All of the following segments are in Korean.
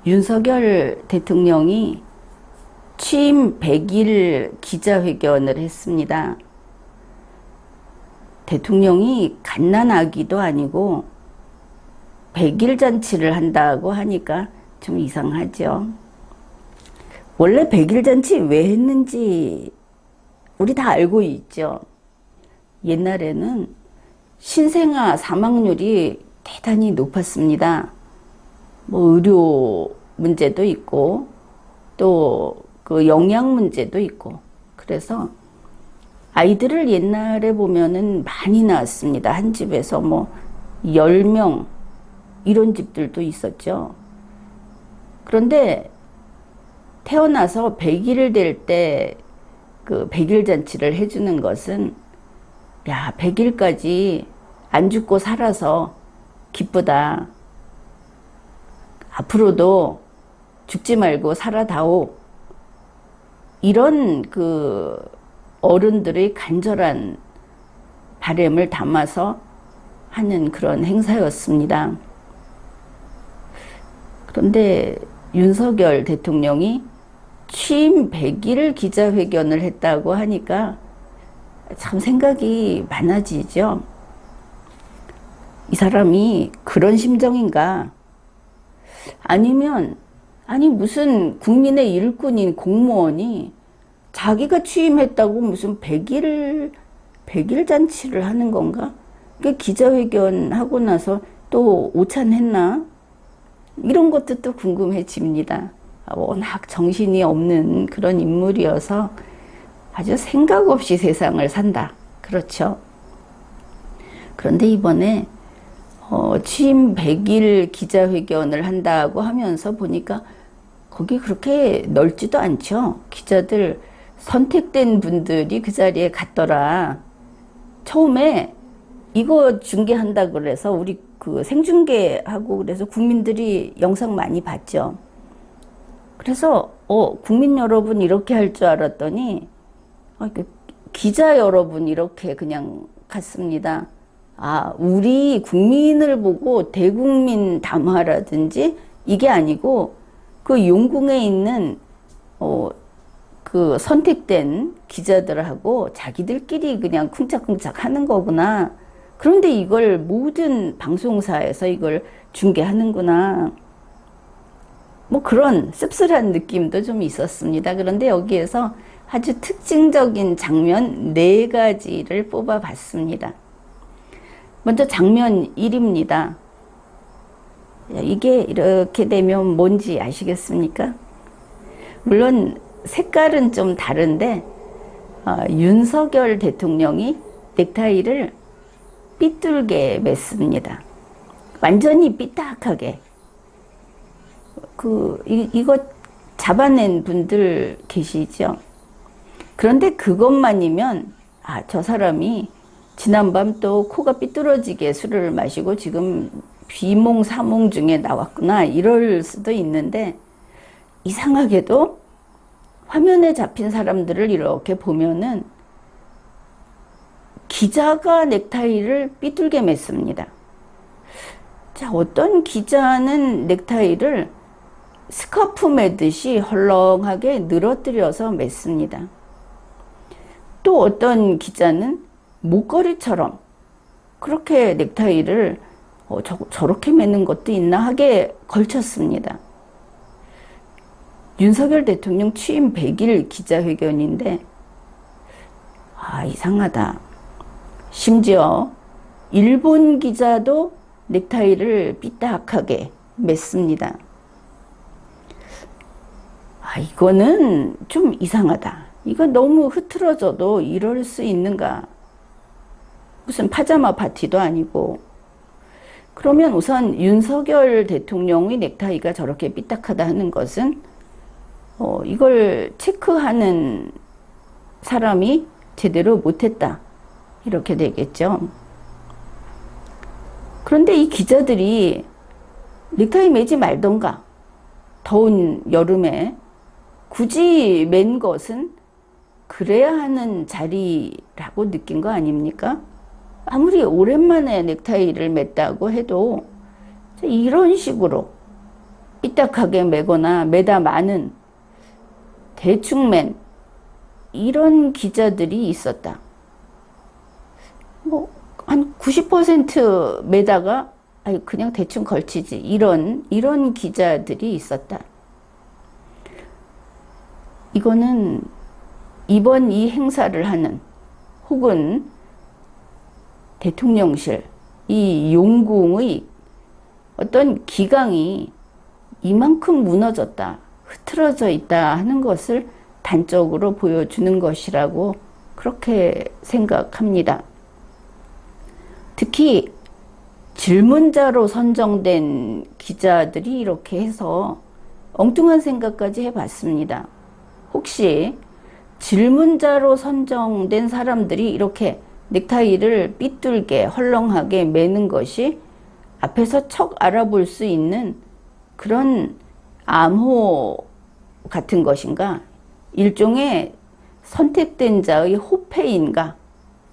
윤석열 대통령이 취임 100일 기자회견을 했습니다. 대통령이 갓난아기도 아니고 100일 잔치를 한다고 하니까 좀 이상하죠. 원래 100일 잔치 왜 했는지 우리 다 알고 있죠. 옛날에는 신생아 사망률이 대단히 높았습니다. 뭐 의료 문제도 있고 또 그 영양 문제도 있고, 그래서 아이들을 옛날에 보면은 많이 낳았습니다. 한 집에서 뭐 10명 이런 집들도 있었죠. 그런데 태어나서 100일 될 때 그 100일 잔치를 해주는 것은, 야, 100일까지 안 죽고 살아서 기쁘다. 앞으로도 죽지 말고 살아다오. 이런 그 어른들의 간절한 바람을 담아서 하는 그런 행사였습니다. 그런데 윤석열 대통령이 취임 100일 기자회견을 했다고 하니까 참 생각이 많아지죠. 이 사람이 그런 심정인가? 아니면 무슨 국민의 일꾼인 공무원이 자기가 취임했다고 무슨 100일 잔치를 하는 건가? 기자회견 하고 나서 또 오찬했나? 이런 것도 또 궁금해집니다. 워낙 정신이 없는 그런 인물이어서 아주 생각 없이 세상을 산다. 그렇죠. 그런데 이번에 취임 100일 기자회견을 한다고 하면서 보니까 거기 그렇게 넓지도 않죠. 기자들 선택된 분들이 그 자리에 갔더라. 처음에 이거 중계한다 그래서 우리 그 생중계하고 그래서 국민들이 영상 많이 봤죠. 그래서 국민 여러분 이렇게 할 줄 알았더니 기자 여러분 이렇게 그냥 갔습니다. 우리 국민을 보고 대국민 담화라든지 이게 아니고 그 용궁에 있는 그 선택된 기자들하고 자기들끼리 그냥 쿵짝쿵짝 하는 거구나. 그런데 이걸 모든 방송사에서 이걸 중계하는구나. 뭐 그런 씁쓸한 느낌도 좀 있었습니다. 그런데 여기에서 아주 특징적인 장면 4가지를 뽑아봤습니다. 먼저 장면 1입니다. 이게 이렇게 되면 뭔지 아시겠습니까? 물론 색깔은 좀 다른데 윤석열 대통령이 넥타이를 삐뚤게 맸습니다. 완전히 삐딱하게. 이거 잡아낸 분들 계시죠? 그런데 그것만이면 저 사람이 지난밤 또 코가 삐뚤어지게 술을 마시고 지금 비몽사몽 중에 나왔구나 이럴 수도 있는데, 이상하게도 화면에 잡힌 사람들을 이렇게 보면은 기자가 넥타이를 삐뚤게 맸습니다. 자, 어떤 기자는 넥타이를 스카프 매듯이 헐렁하게 늘어뜨려서 맸습니다. 또 어떤 기자는 목걸이처럼 그렇게 넥타이를 저렇게 매는 것도 있나 하게 걸쳤습니다. 윤석열 대통령 취임 100일 기자회견인데 이상하다. 심지어 일본 기자도 넥타이를 삐딱하게 맸습니다. 이거는 좀 이상하다. 이거 너무 흐트러져도 이럴 수 있는가? 무슨 파자마 파티도 아니고. 그러면 우선 윤석열 대통령의 넥타이가 저렇게 삐딱하다 하는 것은 이걸 체크하는 사람이 제대로 못했다. 이렇게 되겠죠. 그런데 이 기자들이 넥타이 매지 말던가, 더운 여름에 굳이 맨 것은 그래야 하는 자리라고 느낀 거 아닙니까? 아무리 오랜만에 넥타이를 맸다고 해도 이런 식으로 삐딱하게 매거나 매다 마는 대충 맨 이런 기자들이 있었다. 뭐 한 90% 매다가 아니 그냥 대충 걸치지 이런 기자들이 있었다. 이거는 이번 이 행사를 하는 혹은 대통령실 이 용궁의 어떤 기강이 이만큼 무너졌다, 흐트러져 있다 하는 것을 단적으로 보여주는 것이라고 그렇게 생각합니다. 특히 질문자로 선정된 기자들이 이렇게 해서 엉뚱한 생각까지 해봤습니다. 혹시 질문자로 선정된 사람들이 이렇게 넥타이를 삐뚤게 헐렁하게 매는 것이 앞에서 척 알아볼 수 있는 그런 암호 같은 것인가? 일종의 선택된 자의 호패인가?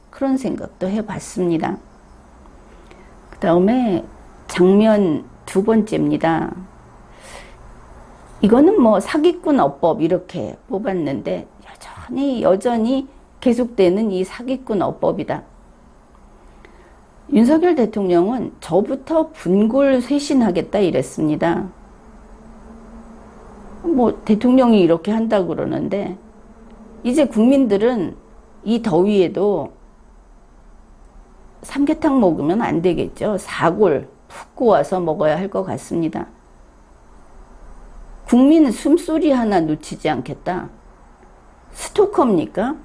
그런 생각도 해봤습니다. 그 다음에 장면 두 번째입니다. 이거는 뭐 사기꾼 어법 이렇게 뽑았는데 여전히 계속되는 이 사기꾼 어법이다. 윤석열 대통령은 저부터 분골 쇄신하겠다 이랬습니다. 뭐 대통령이 이렇게 한다고 그러는데 이제 국민들은 이 더위에도 삼계탕 먹으면 안 되겠죠. 사골 푹 구워서 먹어야 할 것 같습니다. 국민 숨소리 하나 놓치지 않겠다. 스토커입니까?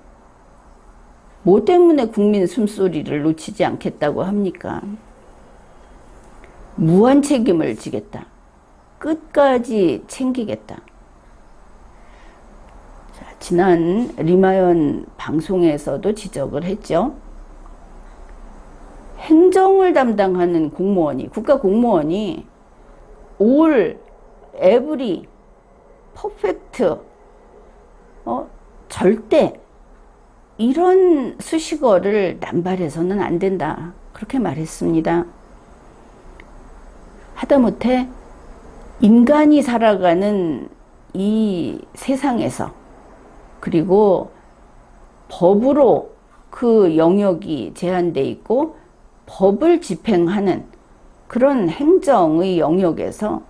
뭐 때문에 국민 숨소리를 놓치지 않겠다고 합니까? 무한 책임을 지겠다. 끝까지 챙기겠다. 자, 지난 리마연 방송에서도 지적을 했죠. 행정을 담당하는 공무원이, 국가 공무원이 올, 에브리, 퍼펙트, 절대 이런 수식어를 남발해서는 안 된다. 그렇게 말했습니다. 하다못해 인간이 살아가는 이 세상에서 그리고 법으로 그 영역이 제한돼 있고 법을 집행하는 그런 행정의 영역에서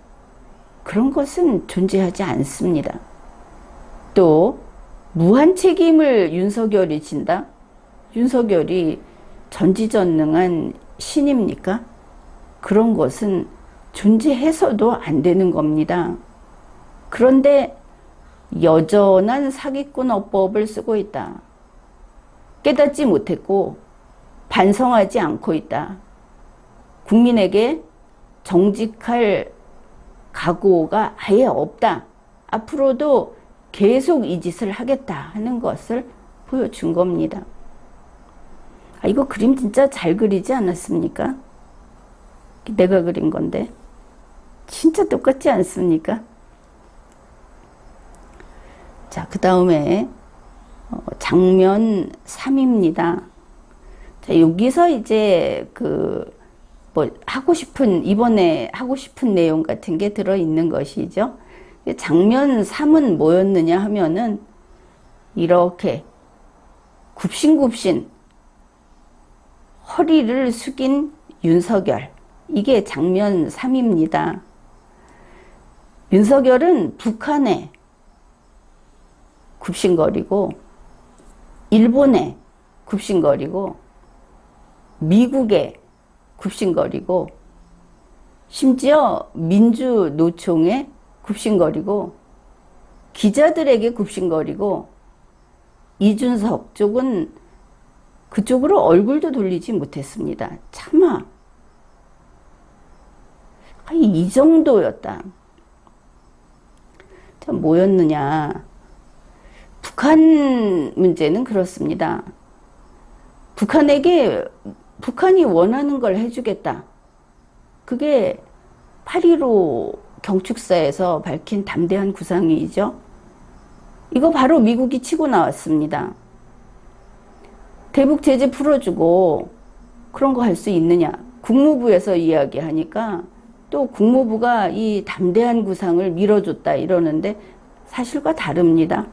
그런 것은 존재하지 않습니다. 또 무한 책임을 윤석열이 진다? 윤석열이 전지전능한 신입니까? 그런 것은 존재해서도 안 되는 겁니다. 그런데 여전한 사기꾼 어법을 쓰고 있다. 깨닫지 못했고 반성하지 않고 있다. 국민에게 정직할 각오가 아예 없다. 앞으로도 계속 이 짓을 하겠다 하는 것을 보여준 겁니다. 이거 그림 진짜 잘 그리지 않았습니까? 내가 그린 건데 진짜 똑같지 않습니까? 자, 그 다음에 장면 3입니다. 자, 여기서 이제 이번에 하고 싶은 내용 같은 게 들어있는 것이죠. 장면 3은 뭐였느냐 하면은 이렇게 굽신굽신 허리를 숙인 윤석열. 이게 장면 3입니다. 윤석열은 북한에 굽신거리고 일본에 굽신거리고 미국에 굽신거리고 심지어 민주노총에 굽신거리고 기자들에게 굽신거리고 이준석 쪽은 그쪽으로 얼굴도 돌리지 못했습니다. 차마 이 정도였다. 자, 뭐였느냐. 북한 문제는 그렇습니다. 북한이 원하는 걸 해주겠다. 그게 8.15 경축사에서 밝힌 담대한 구상이죠. 이거 바로 미국이 치고 나왔습니다. 대북 제재 풀어주고 그런 거 할 수 있느냐. 국무부에서 이야기하니까 또 국무부가 이 담대한 구상을 밀어줬다 이러는데 사실과 다릅니다.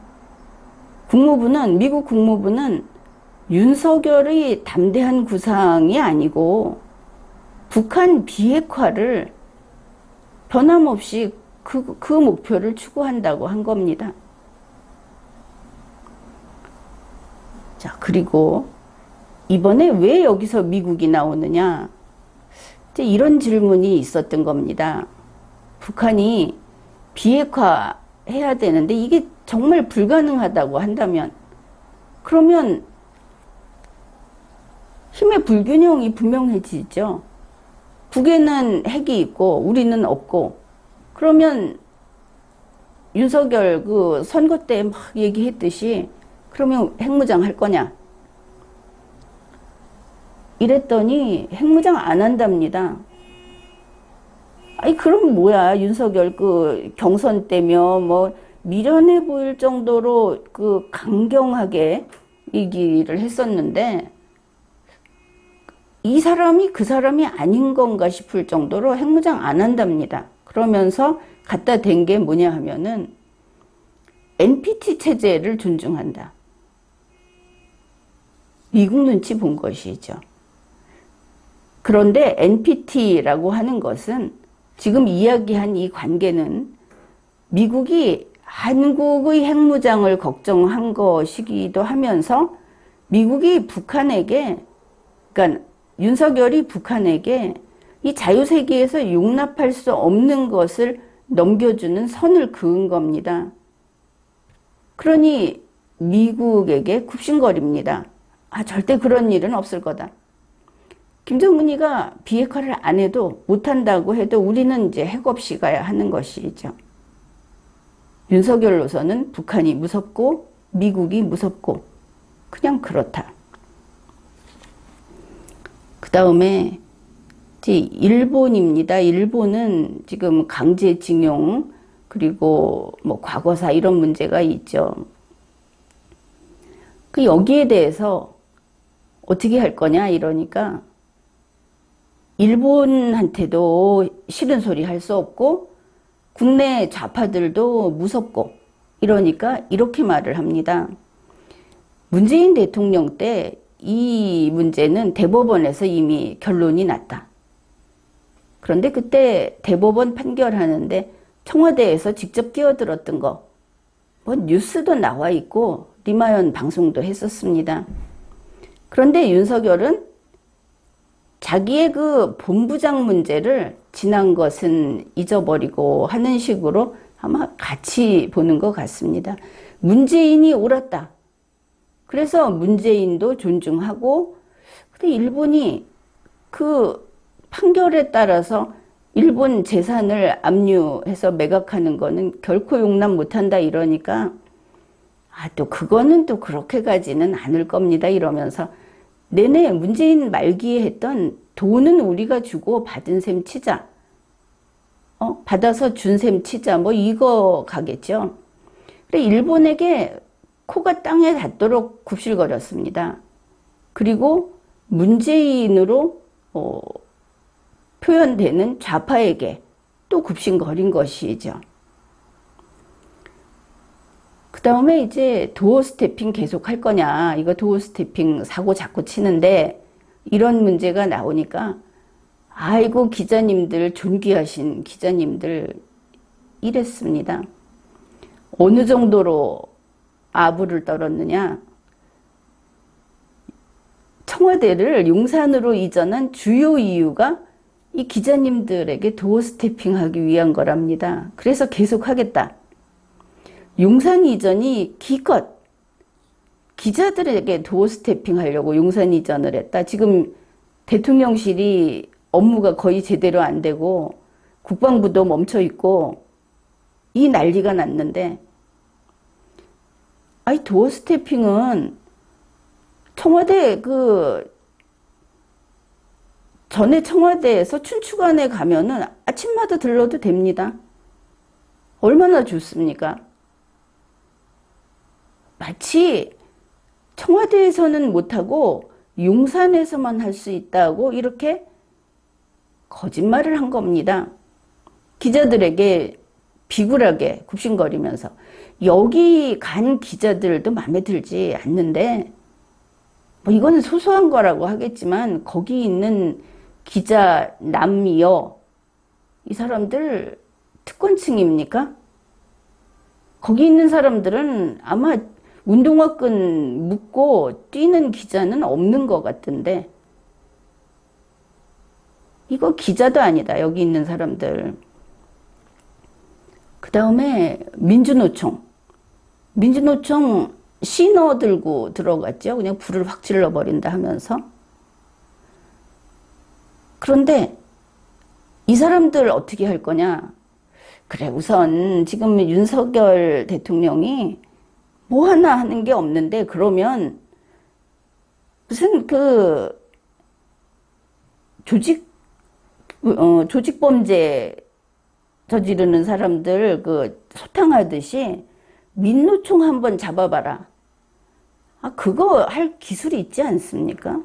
미국 국무부는 윤석열의 담대한 구상이 아니고 북한 비핵화를 변함없이 그 목표를 추구한다고 한 겁니다. 자, 그리고 이번에 왜 여기서 미국이 나오느냐? 이제 이런 질문이 있었던 겁니다. 북한이 비핵화 해야 되는데 이게 정말 불가능하다고 한다면 그러면 힘의 불균형이 분명해지죠. 북에는 핵이 있고 우리는 없고 그러면 윤석열 그 선거 때 막 얘기했듯이 그러면 핵무장 할 거냐? 이랬더니 핵무장 안 한답니다. 아니 그럼 뭐야? 윤석열 그 경선 때며 뭐 미련해 보일 정도로 그 강경하게 얘기를 했었는데 이 사람이 그 사람이 아닌 건가 싶을 정도로 핵무장 안 한답니다. 그러면서 갖다 댄 게 뭐냐 하면은 NPT 체제를 존중한다. 미국 눈치 본 것이죠. 그런데 NPT라고 하는 것은 지금 이야기한 이 관계는 미국이 한국의 핵무장을 걱정한 것이기도 하면서 미국이 북한에게, 그러니까 윤석열이 북한에게 이 자유세계에서 용납할 수 없는 것을 넘겨주는 선을 그은 겁니다. 그러니 미국에게 굽신거립니다. 아, 절대 그런 일은 없을 거다. 김정은이가 비핵화를 안 해도 못한다고 해도 우리는 이제 핵 없이 가야 하는 것이죠. 윤석열로서는 북한이 무섭고 미국이 무섭고 그냥 그렇다. 그 다음에 일본입니다. 일본은 지금 강제징용 그리고 뭐 과거사 이런 문제가 있죠. 그 여기에 대해서 어떻게 할 거냐 이러니까 일본한테도 싫은 소리 할 수 없고 국내 좌파들도 무섭고 이러니까 이렇게 말을 합니다. 문재인 대통령 때 이 문제는 대법원에서 이미 결론이 났다. 그런데 그때 대법원 판결하는데 청와대에서 직접 끼어들었던 거, 뭐 뉴스도 나와 있고 리마연 방송도 했었습니다. 그런데 윤석열은 자기의 그 본부장 문제를 지난 것은 잊어버리고 하는 식으로 아마 같이 보는 것 같습니다. 문재인이 옳았다. 그래서 문재인도 존중하고, 근데 일본이 그 판결에 따라서 일본 재산을 압류해서 매각하는 거는 결코 용납 못한다 이러니까 또 그거는 또 그렇게 가지는 않을 겁니다 이러면서 내내 문재인 말기에 했던 돈은 우리가 주고 받은 셈 치자. 받아서 준 셈 치자. 뭐 이거 가겠죠. 그래 일본에게 코가 땅에 닿도록 굽실거렸습니다. 그리고 문재인으로 표현되는 좌파에게 또 굽신거린 것이죠. 그 다음에 이제 도어 스태핑 계속 할 거냐. 이거 도어 스태핑 사고 자꾸 치는데 이런 문제가 나오니까 아이고 기자님들 존귀하신 기자님들 이랬습니다. 어느 정도로 아부를 떨었느냐. 청와대를 용산으로 이전한 주요 이유가 이 기자님들에게 도어 스태핑하기 위한 거랍니다. 그래서 계속 하겠다. 용산 이전이 기껏 기자들에게 도어 스태핑 하려고 용산 이전을 했다. 지금 대통령실이 업무가 거의 제대로 안 되고 국방부도 멈춰 있고 이 난리가 났는데 도어 스태핑은 청와대 전에 청와대에서 춘추관에 가면은 아침마다 들러도 됩니다. 얼마나 좋습니까? 마치 청와대에서는 못하고 용산에서만 할 수 있다고 이렇게 거짓말을 한 겁니다. 기자들에게 비굴하게 굽신거리면서 여기 간 기자들도 마음에 들지 않는데 뭐 이거는 소소한 거라고 하겠지만 거기 있는 기자 남여 이 사람들 특권층입니까? 거기 있는 사람들은 아마 운동화끈 묶고 뛰는 기자는 없는 것 같은데 이거 기자도 아니다 여기 있는 사람들. 그 다음에 민주노총 신호 들고 들어갔죠. 그냥 불을 확 질러버린다 하면서. 그런데 이 사람들 어떻게 할 거냐. 그래 우선 지금 윤석열 대통령이 뭐 하나 하는 게 없는데 그러면 무슨 그 조직범죄 저지르는 사람들 그 소탕하듯이 민노총 한번 잡아봐라. 아, 그거 할 기술이 있지 않습니까?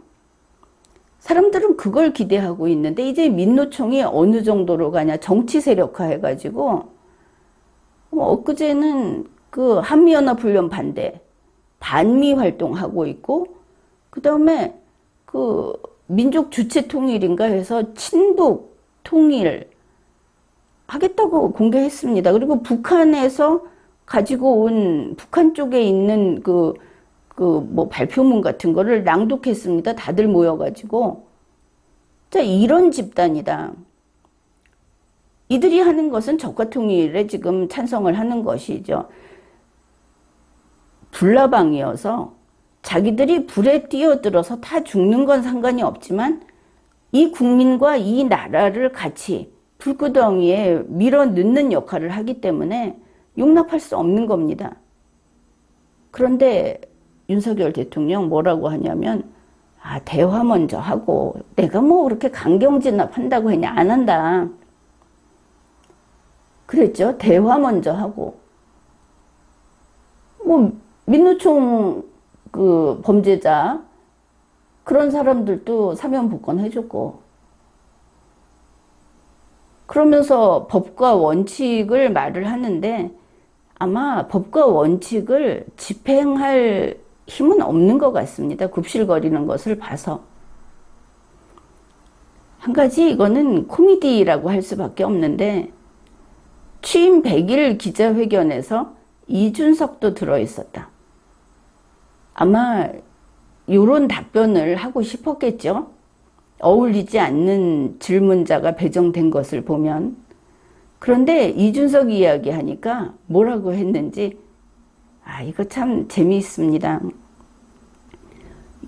사람들은 그걸 기대하고 있는데 이제 민노총이 어느 정도로 가냐. 정치 세력화 해가지고 엊그제는 그 한미연합훈련 반대 반미 활동하고 있고 그 다음에 그 민족 주체 통일인가 해서 친북 통일 하겠다고 공개했습니다. 그리고 북한에서 가지고 온 북한 쪽에 있는 뭐 발표문 같은 거를 낭독했습니다. 다들 모여가지고. 자, 이런 집단이다. 이들이 하는 것은 적화 통일에 지금 찬성을 하는 것이죠. 불나방이어서 자기들이 불에 뛰어들어서 다 죽는 건 상관이 없지만 이 국민과 이 나라를 같이 불구덩이에 밀어 넣는 역할을 하기 때문에 용납할 수 없는 겁니다. 그런데 윤석열 대통령 뭐라고 하냐면 대화 먼저 하고 내가 뭐 그렇게 강경진압한다고 했냐. 안 한다. 그랬죠. 대화 먼저 하고 뭐 민노총 그 범죄자 그런 사람들도 사면 복권 해줬고 그러면서 법과 원칙을 말을 하는데 아마 법과 원칙을 집행할 힘은 없는 것 같습니다. 굽실거리는 것을 봐서. 한 가지 이거는 코미디라고 할 수밖에 없는데 취임 100일 기자회견에서 이준석도 들어있었다. 아마 이런 답변을 하고 싶었겠죠. 어울리지 않는 질문자가 배정된 것을 보면. 그런데 이준석 이야기하니까 뭐라고 했는지 이거 참 재미있습니다.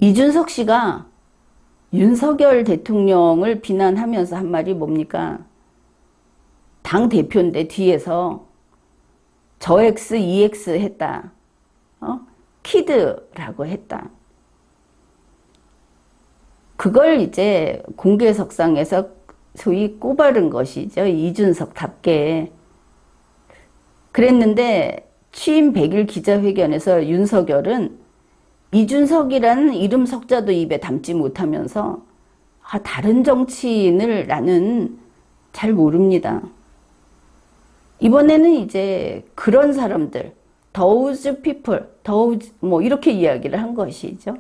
이준석 씨가 윤석열 대통령을 비난하면서 한 말이 뭡니까? 당 대표인데 뒤에서 저 X, EX 했다. 키드라고 했다. 그걸 이제 공개석상에서 소위 꼬바른 것이죠. 이준석답게. 그랬는데 취임 100일 기자회견에서 윤석열은 이준석이라는 이름 석자도 입에 담지 못하면서 다른 정치인을 나는 잘 모릅니다. 이번에는 이제 그런 사람들, those people, those 뭐 이렇게 이야기를 한 것이죠.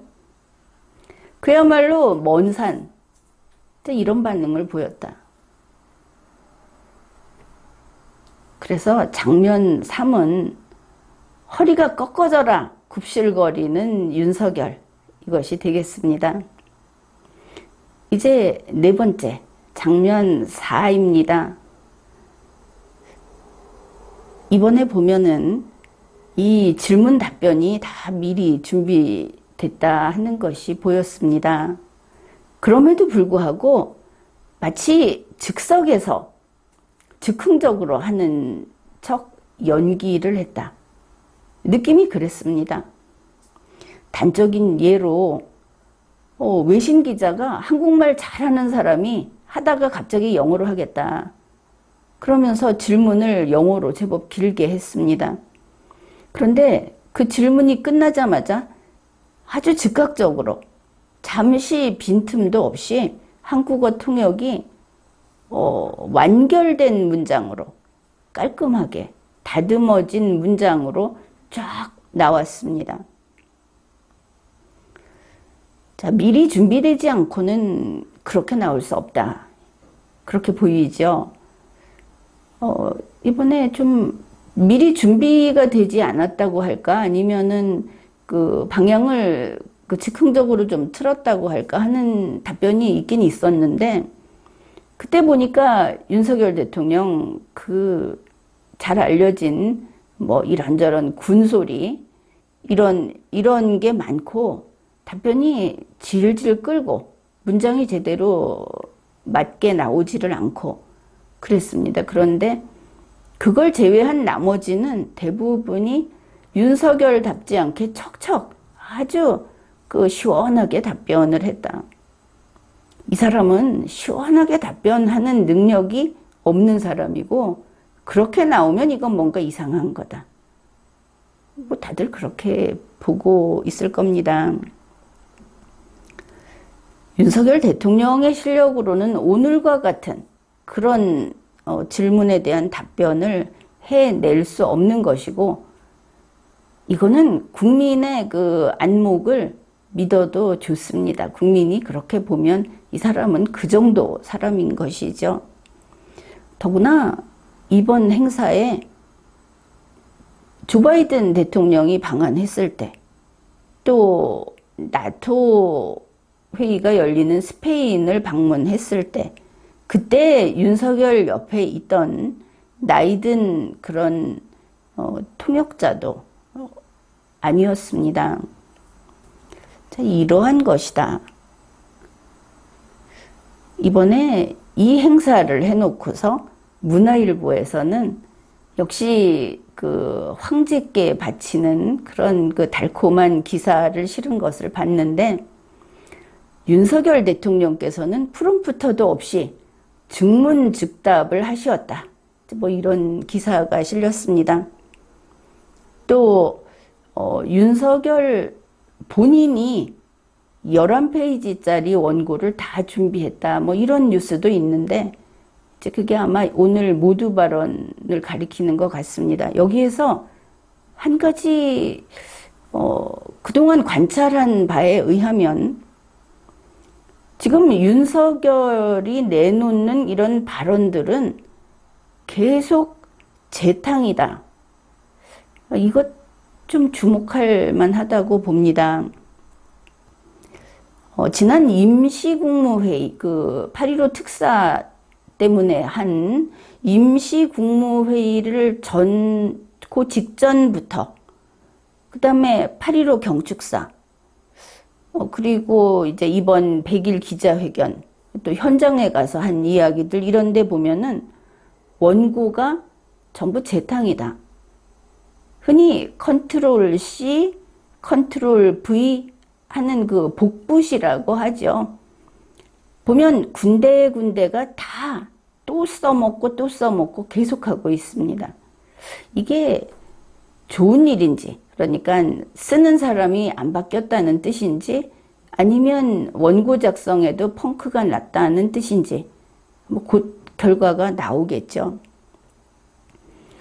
그야말로 먼 산, 이런 반응을 보였다. 그래서 장면 3은 허리가 꺾어져라 굽실거리는 윤석열, 이것이 되겠습니다. 이제 네 번째 장면 4입니다. 이번에 보면은 이 질문 답변이 다 미리 준비됐다 하는 것이 보였습니다. 그럼에도 불구하고 마치 즉석에서 즉흥적으로 하는 척 연기를 했다. 느낌이 그랬습니다. 단적인 예로 외신 기자가 한국말 잘하는 사람이 하다가 갑자기 영어로 하겠다. 그러면서 질문을 영어로 제법 길게 했습니다. 그런데 그 질문이 끝나자마자 아주 즉각적으로 잠시 빈틈도 없이 한국어 통역이 완결된 문장으로 깔끔하게 다듬어진 문장으로 쫙 나왔습니다. 자, 미리 준비되지 않고는 그렇게 나올 수 없다. 그렇게 보이죠. 이번에 좀 미리 준비가 되지 않았다고 할까? 아니면은 그 방향을 그 즉흥적으로 좀 틀었다고 할까 하는 답변이 있긴 있었는데, 그때 보니까 윤석열 대통령 그 잘 알려진 뭐 이런저런 군소리 이런 게 많고 답변이 질질 끌고 문장이 제대로 맞게 나오지를 않고 그랬습니다. 그런데 그걸 제외한 나머지는 대부분이 윤석열답지 않게 척척 아주 그 시원하게 답변을 했다. 이 사람은 시원하게 답변하는 능력이 없는 사람이고, 그렇게 나오면 이건 뭔가 이상한 거다. 뭐 다들 그렇게 보고 있을 겁니다. 윤석열 대통령의 실력으로는 오늘과 같은 그런 질문에 대한 답변을 해낼 수 없는 것이고, 이거는 국민의 그 안목을 믿어도 좋습니다. 국민이 그렇게 보면 이 사람은 그 정도 사람인 것이죠. 더구나 이번 행사에 조 바이든 대통령이 방한했을 때, 또 나토 회의가 열리는 스페인을 방문했을 때, 그때 윤석열 옆에 있던 나이든 그런 통역자도 아니었습니다. 자, 이러한 것이다. 이번에 이 행사를 해놓고서 문화일보에서는 역시 그 황제께 바치는 그런 그 달콤한 기사를 실은 것을 봤는데, 윤석열 대통령께서는 프롬프터도 없이 즉문즉답을 하시었다. 뭐 이런 기사가 실렸습니다. 또 윤석열 본인이 11페이지짜리 원고를 다 준비했다. 뭐 이런 뉴스도 있는데, 이제 그게 아마 오늘 모두 발언을 가리키는 것 같습니다. 여기에서 한 가지 그동안 관찰한 바에 의하면 지금 윤석열이 내놓는 이런 발언들은 계속 재탕이다. 이것 좀 주목할 만하다고 봅니다. 지난 임시국무회의, 그 8.15 특사 때문에 한 임시국무회의를 그 직전부터, 그 다음에 8.15 경축사, 그리고 이제 이번 100일 기자회견, 또 현장에 가서 한 이야기들 이런 데 보면은 원고가 전부 재탕이다. 흔히 컨트롤 C, 컨트롤 V 하는 그 복붙이라고 하죠. 보면 군데군데가 다 또 써먹고 또 써먹고 계속하고 있습니다. 이게 좋은 일인지, 그러니까 쓰는 사람이 안 바뀌었다는 뜻인지, 아니면 원고 작성에도 펑크가 났다는 뜻인지, 뭐 곧 결과가 나오겠죠.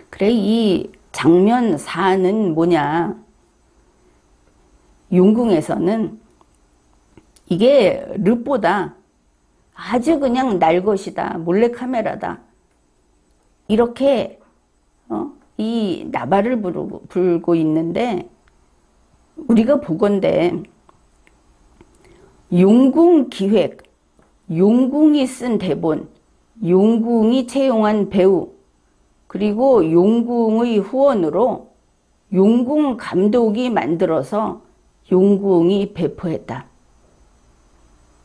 그래, 이 장면 4는 뭐냐? 용궁에서는 이게 릅보다 아주 그냥 날것이다, 몰래카메라다, 이렇게 이 나발을 불고 있는데, 우리가 보건대 용궁 기획, 용궁이 쓴 대본, 용궁이 채용한 배우, 그리고 용궁의 후원으로 용궁 감독이 만들어서 용궁이 배포했다.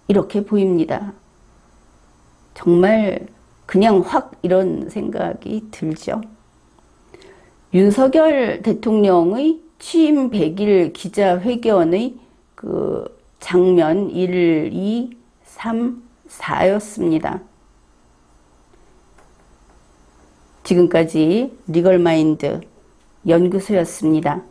이렇게 보입니다. 정말 그냥 확 이런 생각이 들죠. 윤석열 대통령의 취임 100일 기자회견의 그 장면 1, 2, 3, 4였습니다. 지금까지 리걸마인드 연구소였습니다.